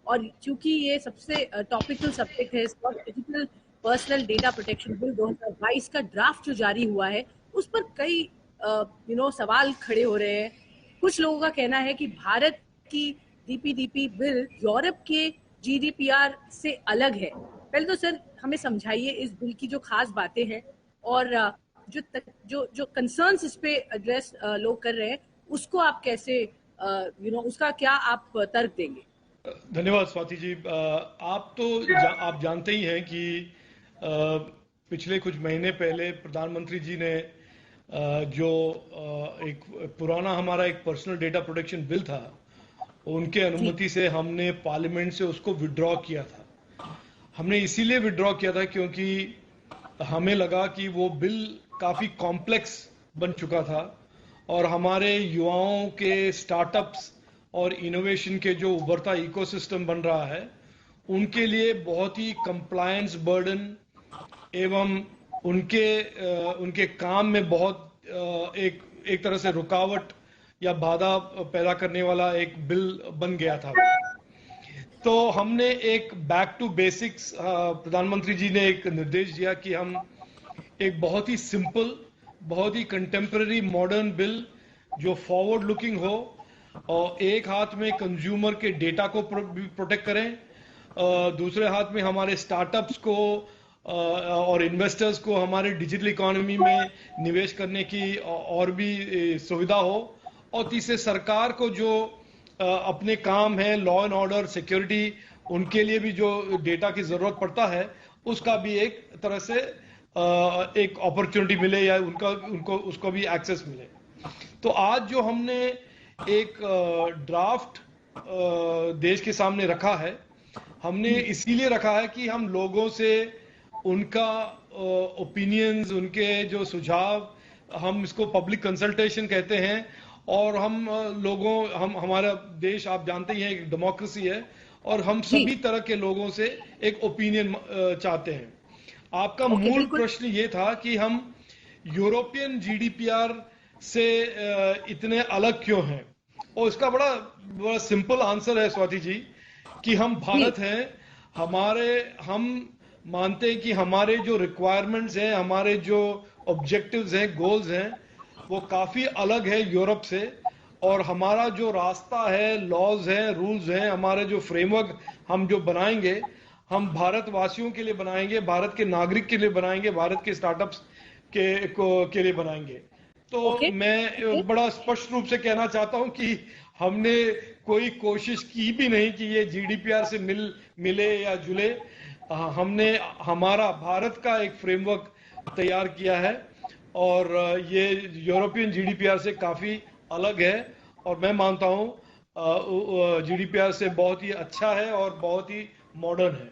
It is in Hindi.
और चूंकि ये सबसे टॉपिकल सब्जेक्ट है, इस वक्त digital personal data protection bill 2022 का ड्राफ्ट जो जारी हुआ है, उस पर कई सवाल खड़े हो रहे हैं। कुछ लोगों का कहना है कि भारत की डीपीडीपी बिल यूरोप के जीडीपीआर से अलग है। पहले तो सर हमें समझाइए इस बिल की जो खास बातें हैं और जो कंसर्न्स इस पे एड्रेस लोग कर रहे हैं, उसको आप कैसे उसका क्या आप तर्क देंगे? धन्यवाद स्वाति जी। आप जानते ही हैं कि पिछले कुछ महीने पहले प्रधानमंत्री जी ने जो एक पुराना हमारा एक पर्सनल डेटा प्रोटेक्शन बिल था, उनके अनुमति से हमने पार्लियामेंट से उसको विड्रॉ किया था। हमने इसीलिए विड्रॉ किया था क्योंकि हमें लगा कि वो बिल काफी कॉम्प्लेक्स बन चुका था और हमारे युवाओं के स्टार्टअप्स और इनोवेशन के जो उभरता इकोसिस्टम बन रहा है, उनके लिए बहुत ही कंप्लायंस बर्डन एवं उनके काम में बहुत एक तरह से रुकावट या बाधा पैदा करने वाला एक बिल बन गया था। तो हमने एक बैक टू बेसिक्स, प्रधानमंत्री जी ने एक निर्देश दिया कि हम एक बहुत ही सिंपल, बहुत ही कंटेम्पररी मॉडर्न बिल जो फॉरवर्ड लुकिंग हो और एक हाथ में कंज्यूमर के डेटा को प्रोटेक्ट करें, दूसरे हाथ में हमारे स्टार्टअप्स को और इन्वेस्टर्स को हमारे डिजिटल इकोनॉमी में निवेश करने की और भी सुविधा हो, और तीसरे सरकार को जो अपने काम है लॉ एंड ऑर्डर सिक्योरिटी, उनके लिए भी जो डेटा की जरूरत पड़ता है उसका भी एक तरह से एक अपॉर्चुनिटी मिले या उनको उसको भी एक्सेस मिले। तो आज जो हमने एक ड्राफ्ट देश के सामने रखा है, हमने इसीलिए रखा है कि हम लोगों से उनका ओपिनियंस, उनके जो सुझाव, हम इसको पब्लिक कंसल्टेशन कहते हैं, और हमारा देश आप जानते ही हैं एक डेमोक्रेसी है और हम सभी तरह के लोगों से एक ओपिनियन चाहते हैं। आपका मूल प्रश्न ये था कि हम यूरोपियन जीडीपीआर से इतने अलग क्यों हैं, और इसका बड़ा सिंपल आंसर है स्वाति जी कि हम भारत हैं, हम मानते हैं कि हमारे जो रिक्वायरमेंट्स हैं, हमारे जो ऑब्जेक्टिव्स हैं, गोल्स हैं, वो काफी अलग है यूरोप से, और हमारा जो रास्ता है, लॉज हैं, रूल्स हैं, हमारे जो फ्रेमवर्क हम जो बनाएंगे, हम भारतवासियों के लिए बनाएंगे, भारत के नागरिक के लिए बनाएंगे, भारत के स्टार्टअप्स के लिए बनाएंगे। तो मैं बड़ा स्पष्ट रूप से कहना चाहता हूं कि हमने कोई कोशिश की भी नहीं कि ये जीडीपीआर से मिले या जुले। हमने हमारा भारत का एक फ्रेमवर्क तैयार किया है और ये यूरोपियन जीडीपीआर से काफी अलग है, और मैं मानता हूं जीडीपीआर से बहुत ही अच्छा है और बहुत ही मॉडर्न है।